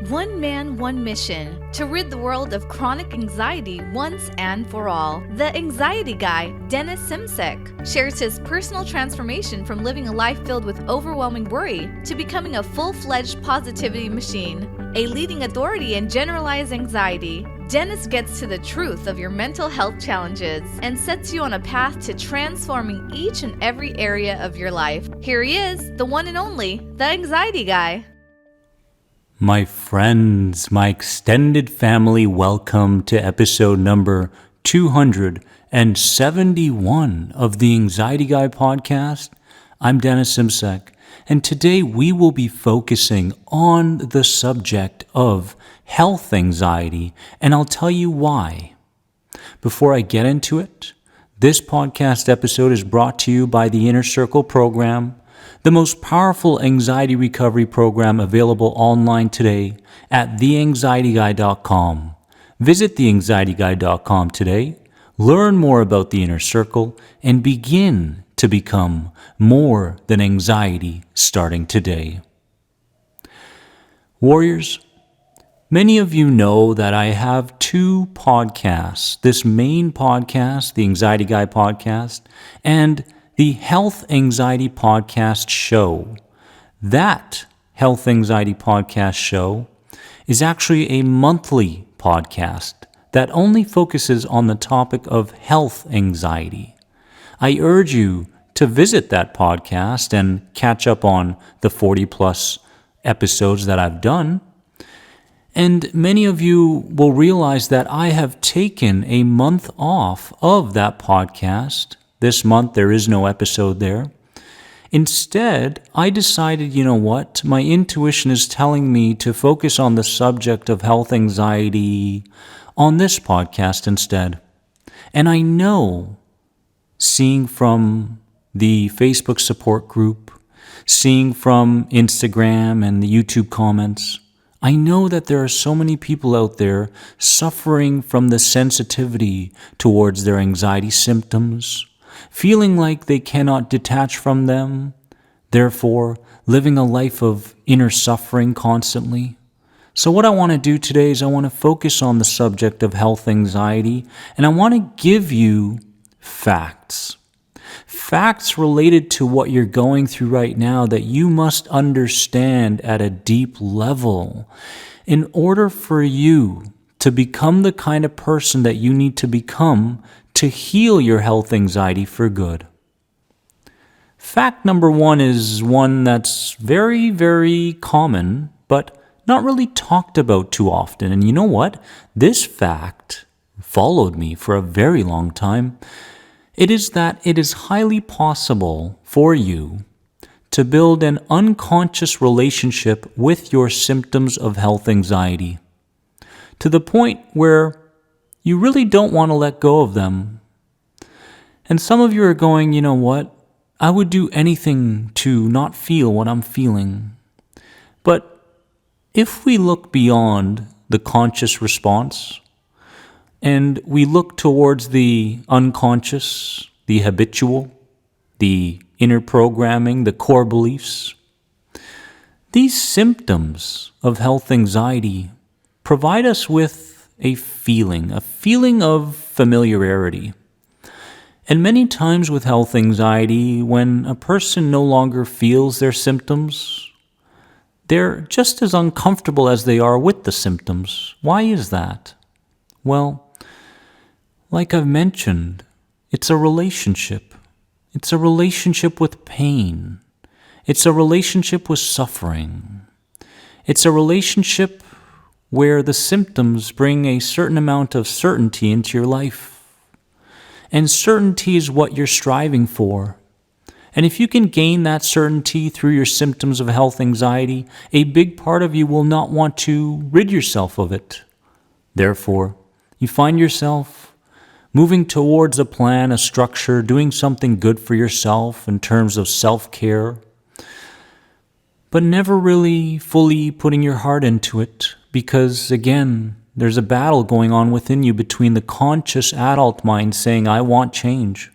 One man, one mission, to rid the world of chronic anxiety once and for all. The anxiety guy, Dennis Simsek, shares his personal transformation from living a life filled with overwhelming worry to becoming a full-fledged positivity machine, a leading authority in generalized anxiety. Dennis gets to the truth of your mental health challenges and sets you on a path to transforming each and every area of your life. Here he is, the one and only, the anxiety guy. My friends, my extended family, welcome to episode number 271 of the Anxiety Guy podcast. I'm Dennis Simsek, and today we will be focusing on the subject of health anxiety, and I'll tell you why. Before I get into it, this podcast episode is brought to you by the Inner Circle program, the most powerful anxiety recovery program available online today at theanxietyguy.com. Visit theanxietyguy.com today, learn more about the Inner Circle, and begin to become more than anxiety starting today. Warriors, many of you know that I have two podcasts, this main podcast, the Anxiety Guy podcast, and the Health Anxiety Podcast Show. That Health Anxiety Podcast Show is actually a monthly podcast that only focuses on the topic of health anxiety. I urge you to visit that podcast and catch up on the 40 plus episodes that I've done. And many of you will realize that I have taken a month off of that podcast. This month, there is no episode there. Instead, I decided, you know what? My intuition is telling me to focus on the subject of health anxiety on this podcast instead. And I know, seeing from the Facebook support group, seeing from Instagram and the YouTube comments, I know that there are so many people out there suffering from the sensitivity towards their anxiety symptoms, feeling like they cannot detach from them, therefore living a life of inner suffering constantly. So what I want to do today is I want to focus on the subject of health anxiety, and I want to give you facts. Facts related to what you're going through right now that you must understand at a deep level in order for you to become the kind of person that you need to become to heal your health anxiety for good. Fact number one is one that's very, very common, but not really talked about too often. And you know what? This fact followed me for a very long time. It is that it is highly possible for you to build an unconscious relationship with your symptoms of health anxiety, to the point where you really don't want to let go of them. And some of you are going, you know what? I would do anything to not feel what I'm feeling. But if we look beyond the conscious response and we look towards the unconscious, the habitual, the inner programming, the core beliefs, these symptoms of health anxiety provide us with a feeling of familiarity. And many times with health anxiety, when a person no longer feels their symptoms, they're just as uncomfortable as they are with the symptoms. Why is that? Well, like I've mentioned, it's a relationship. It's a relationship with pain. It's a relationship with suffering. It's a relationship where the symptoms bring a certain amount of certainty into your life. And certainty is what you're striving for. And if you can gain that certainty through your symptoms of health anxiety, a big part of you will not want to rid yourself of it. Therefore, you find yourself moving towards a plan, a structure, doing something good for yourself in terms of self-care, but never really fully putting your heart into it because, again, there's a battle going on within you between the conscious adult mind saying, I want change,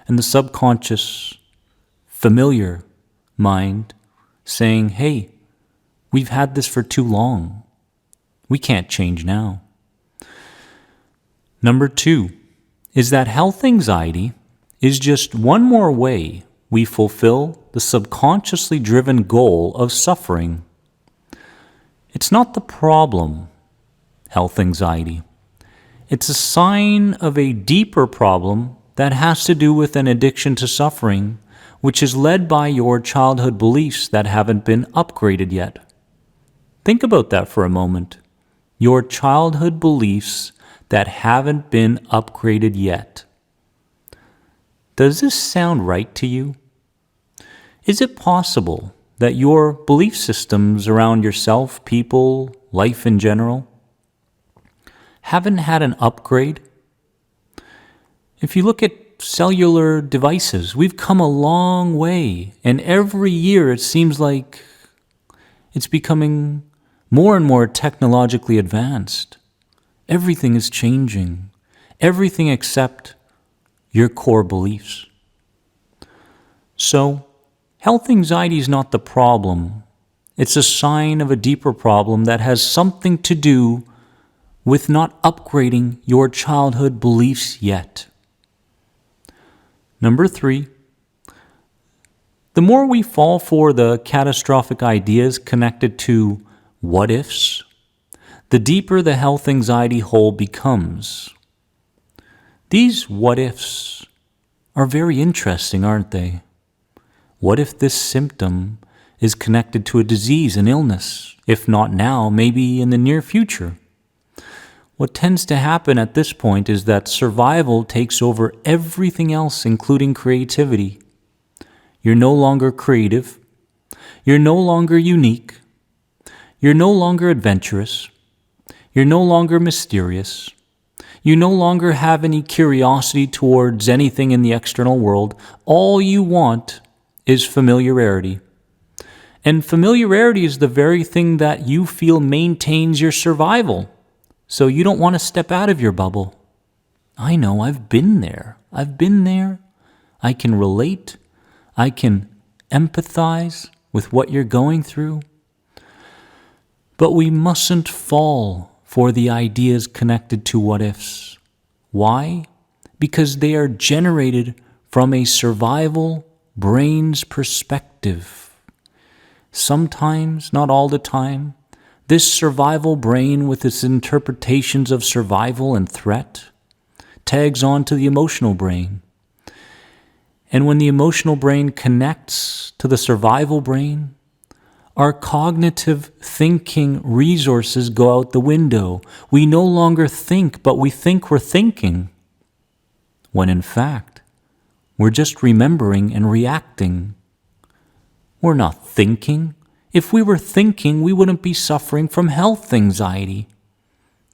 and the subconscious, familiar mind saying, hey, We've had this for too long. We can't change now. Number 2 is that health anxiety is just one more way we fulfill the subconsciously driven goal of suffering. It's not the problem, health anxiety. It's a sign of a deeper problem that has to do with an addiction to suffering, which is led by your childhood beliefs that haven't been upgraded yet. Think about that for a moment. Your childhood beliefs that haven't been upgraded yet. Does this sound right to you? Is it possible that your belief systems around yourself, people, life in general, haven't had an upgrade? If you look at cellular devices, we've come a long way, and every year it seems like it's becoming more and more technologically advanced. Everything is changing. Everything except your core beliefs. So, health anxiety is not the problem. It's a sign of a deeper problem that has something to do with not upgrading your childhood beliefs yet. Number 3, the more we fall for the catastrophic ideas connected to what ifs, the deeper the health anxiety hole becomes. These what ifs are very interesting, aren't they? What if this symptom is connected to a disease, an illness? If not now, maybe in the near future. What tends to happen at this point is that survival takes over everything else, including creativity. You're no longer creative. You're no longer unique. You're no longer adventurous. You're no longer mysterious. You no longer have any curiosity towards anything in the external world. All you want is familiarity. And familiarity is the very thing that you feel maintains your survival. So you don't want to step out of your bubble. I know, I've been there. I can relate. I can empathize with what you're going through. But we mustn't fall for the ideas connected to what ifs. Why? Because they are generated from a survival brain's perspective. Sometimes, not all the time, this survival brain with its interpretations of survival and threat tags on to the emotional brain. And when the emotional brain connects to the survival brain, our cognitive thinking resources go out the window. We no longer think, but we think we're thinking, when in fact, we're just remembering and reacting. We're not thinking. If we were thinking, we wouldn't be suffering from health anxiety.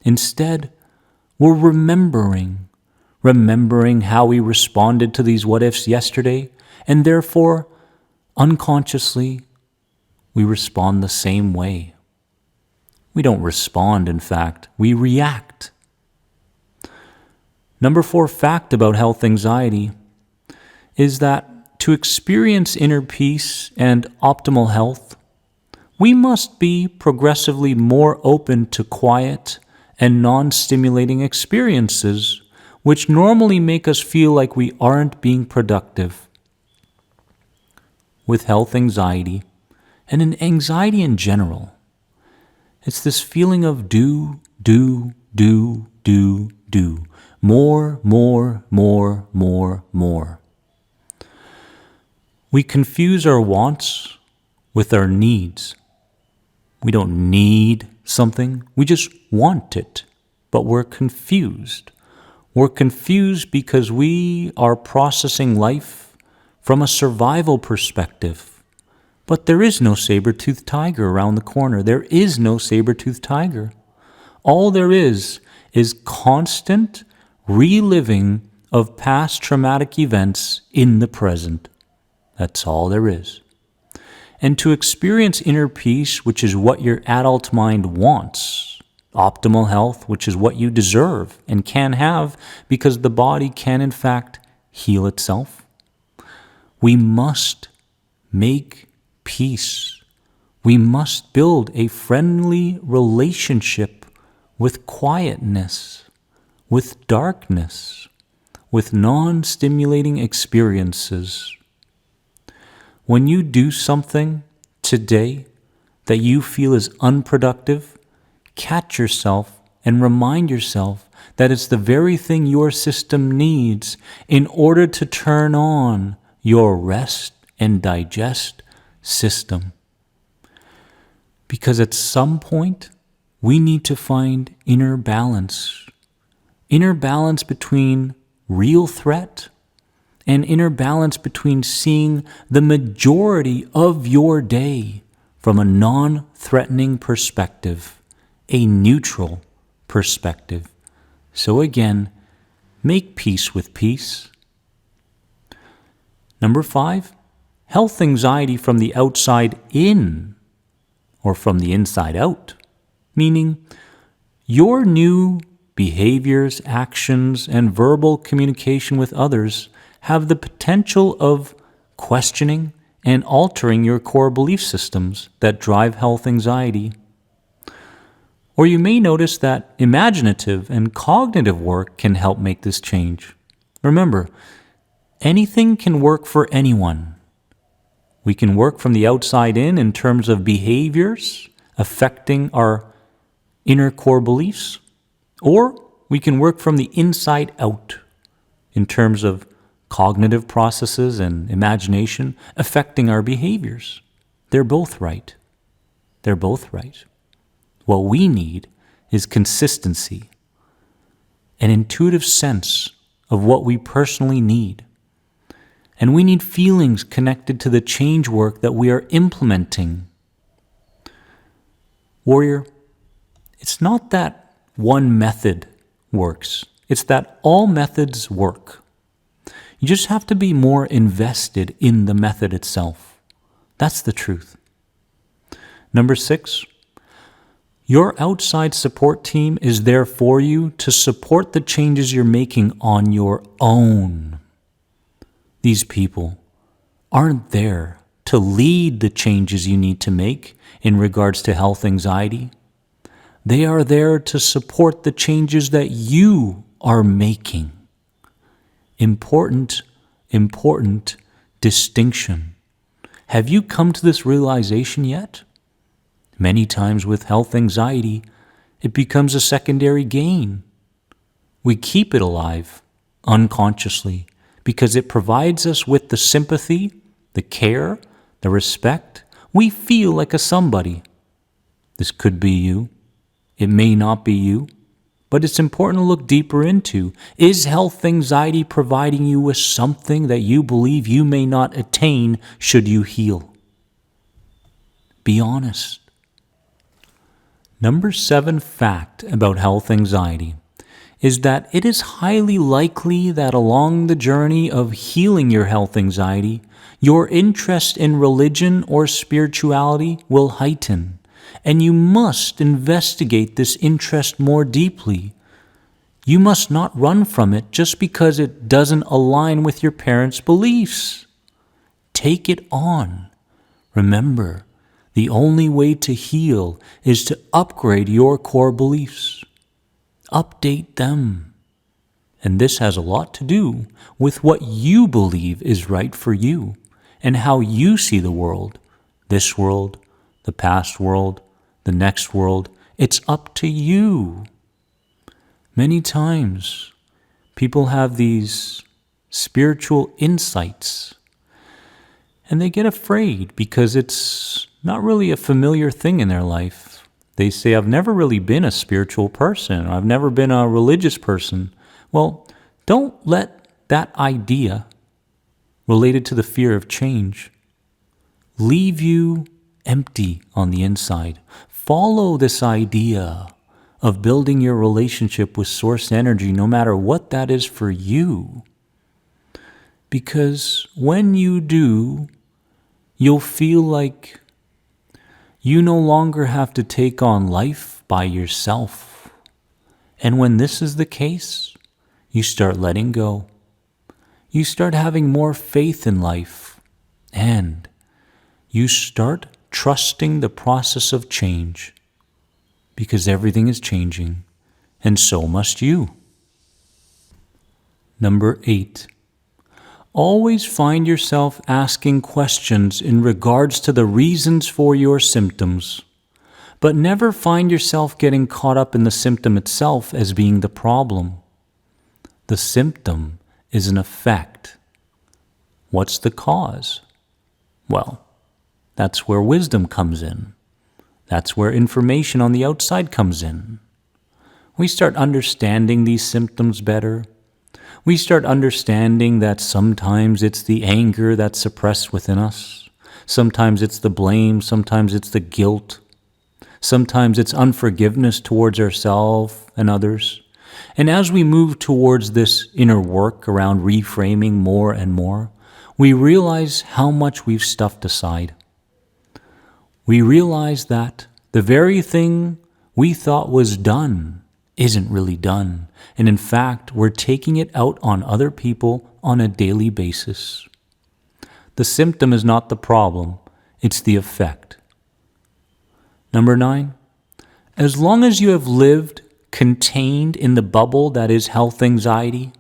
Instead, we're remembering how we responded to these what-ifs yesterday, and therefore, unconsciously, we respond the same way. We don't respond, in fact, we react. Number 4 fact about health anxiety is that to experience inner peace and optimal health, we must be progressively more open to quiet and non-stimulating experiences, which normally make us feel like we aren't being productive. With health anxiety, and in anxiety in general, it's this feeling of do. More. We confuse our wants with our needs. We don't need something, we just want it, but we're confused. We're confused because we are processing life from a survival perspective. But there is no saber-toothed tiger around the corner. There is no saber-toothed tiger. All there is constant reliving of past traumatic events in the present. That's all there is. And to experience inner peace, which is what your adult mind wants, optimal health, which is what you deserve and can have because the body can in fact heal itself, we must make peace We must build a friendly relationship with quietness, with darkness, with non-stimulating experiences. When you do something today that you feel is unproductive, catch yourself and remind yourself that it's the very thing your system needs in order to turn on your rest and digest system. Because at some point, we need to find inner balance between real threat and inner balance between seeing the majority of your day from a non-threatening perspective, a neutral perspective. So again, make peace with peace. Number 5, health anxiety from the outside in or from the inside out, meaning your new behaviors, actions, and verbal communication with others have the potential of questioning and altering your core belief systems that drive health anxiety. Or you may notice that imaginative and cognitive work can help make this change. Remember, anything can work for anyone. We can work from the outside in terms of behaviors affecting our inner core beliefs, or we can work from the inside out in terms of cognitive processes and imagination affecting our behaviors. They're both right. They're both right. What we need is consistency, an intuitive sense of what we personally need. And we need feelings connected to the change work that we are implementing. Warrior, it's not that one method works. It's that all methods work. You just have to be more invested in the method itself. That's the truth. Number 6, your outside support team is there for you to support the changes you're making on your own. These people aren't there to lead the changes you need to make in regards to health anxiety. They are there to support the changes that you are making. Important distinction. Have you come to this realization yet? Many times with health anxiety, it becomes a secondary gain. We keep it alive unconsciously because it provides us with the sympathy, the care, the respect. We feel like a somebody. This could be you. It may not be you. But it's important to look deeper into, is health anxiety providing you with something that you believe you may not attain should you heal? Be honest. Number 7 fact about health anxiety is that it is highly likely that along the journey of healing your health anxiety, your interest in religion or spirituality will heighten, and you must investigate this interest more deeply. You must not run from it just because it doesn't align with your parents' beliefs. Take it on. Remember, the only way to heal is to upgrade your core beliefs. Update them. And this has a lot to do with what you believe is right for you and how you see the world, this world, the past world, the next world. It's up to you. Many times, people have these spiritual insights and they get afraid because it's not really a familiar thing in their life. They say, I've never really been a spiritual person, or I've never been a religious person. Well, don't let that idea related to the fear of change leave you empty on the inside. Follow this idea of building your relationship with source energy, no matter what that is for you. Because when you do, you'll feel like you no longer have to take on life by yourself. And when this is the case, you start letting go. You start having more faith in life. And you start trusting the process of change, because everything is changing, and so must you. Number 8. Always find yourself asking questions in regards to the reasons for your symptoms, but never find yourself getting caught up in the symptom itself as being the problem. The symptom is an effect. What's the cause? Well, that's where wisdom comes in. That's where information on the outside comes in. We start understanding these symptoms better. We start understanding that sometimes it's the anger that's suppressed within us. Sometimes it's the blame. Sometimes it's the guilt. Sometimes it's unforgiveness towards ourselves and others. And as we move towards this inner work around reframing more and more, we realize how much we've stuffed aside. We realize that the very thing we thought was done isn't really done. And in fact, we're taking it out on other people on a daily basis. The symptom is not the problem, it's the effect. Number 9, as long as you have lived contained in the bubble that is health anxiety,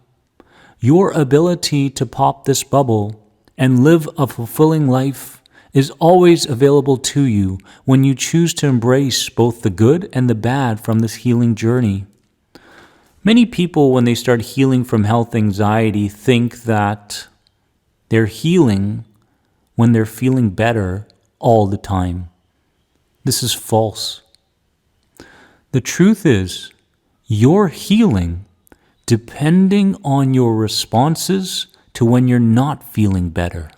your ability to pop this bubble and live a fulfilling life is always available to you when you choose to embrace both the good and the bad from this healing journey. Many people, when they start healing from health anxiety, think that they're healing when they're feeling better all the time. This is false. The truth is, you're healing depending on your responses to when you're not feeling better.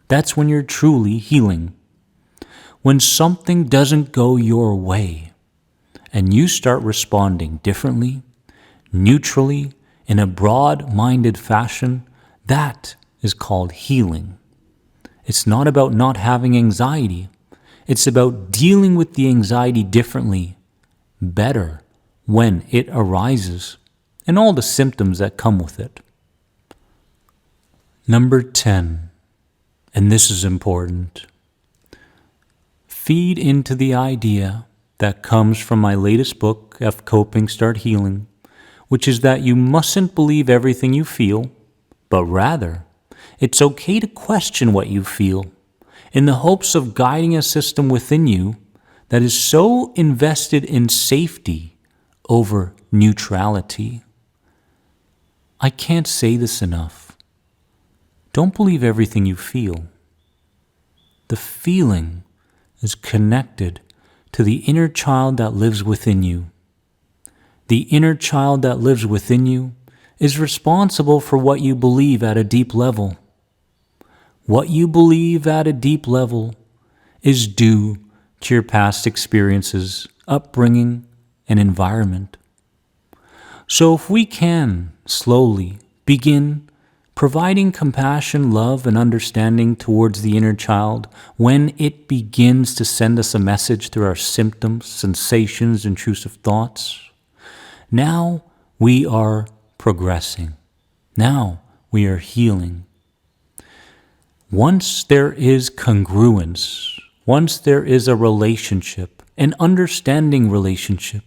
That's when you're truly healing. When something doesn't go your way and you start responding differently, neutrally, in a broad-minded fashion, that is called healing. It's not about not having anxiety. It's about dealing with the anxiety differently, better, when it arises, and all the symptoms that come with it. Number 10, and this is important. Feed into the idea that comes from my latest book, F Coping, Start Healing, which is that you mustn't believe everything you feel, but rather, it's okay to question what you feel in the hopes of guiding a system within you that is so invested in safety over neutrality. I can't say this enough. Don't believe everything you feel. The feeling is connected to the inner child that lives within you. The inner child that lives within you is responsible for what you believe at a deep level. What you believe at a deep level is due to your past experiences, upbringing, and environment. So if we can slowly begin providing compassion, love, and understanding towards the inner child when it begins to send us a message through our symptoms, sensations, intrusive thoughts, now we are progressing. Now we are healing. Once there is congruence, once there is a relationship, an understanding relationship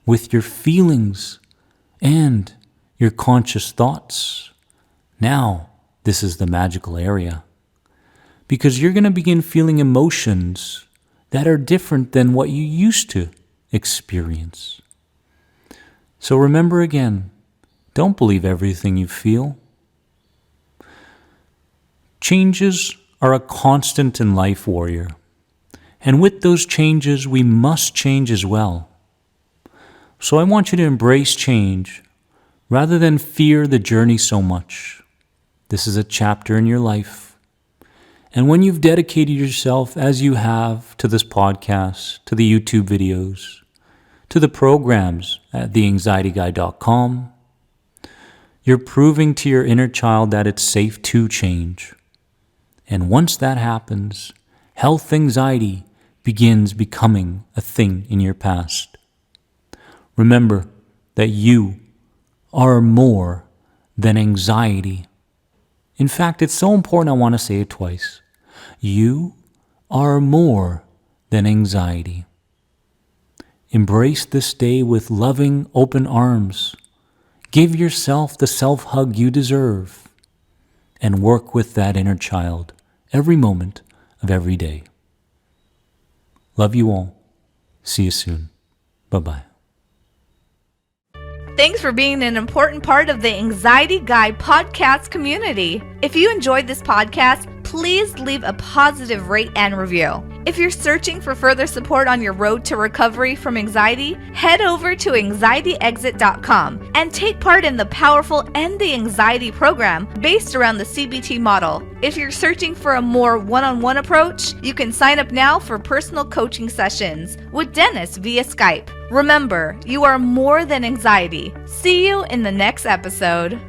with your feelings and your conscious thoughts, now this is the magical area. Because you're going to begin feeling emotions that are different than what you used to experience. So remember again, don't believe everything you feel. Changes are a constant in life, warrior. And with those changes, we must change as well. So I want you to embrace change rather than fear the journey so much. This is a chapter in your life. And when you've dedicated yourself, as you have, to this podcast, to the YouTube videos, to the programs at theanxietyguy.com, you're proving to your inner child that it's safe to change. And once that happens, health anxiety begins becoming a thing in your past. Remember that you are more than anxiety. In fact, it's so important I want to say it twice. You are more than anxiety. Embrace this day with loving, open arms. Give yourself the self-hug you deserve, and work with that inner child every moment of every day. Love you all. See you soon. Bye-bye. Thanks for being an important part of the Anxiety Guy podcast community. If you enjoyed this podcast, please leave a positive rate and review. If you're searching for further support on your road to recovery from anxiety, head over to anxietyexit.com and take part in the powerful End the Anxiety program based around the CBT model. If you're searching for a more one-on-one approach, you can sign up now for personal coaching sessions with Dennis via Skype. Remember, you are more than anxiety. See you in the next episode.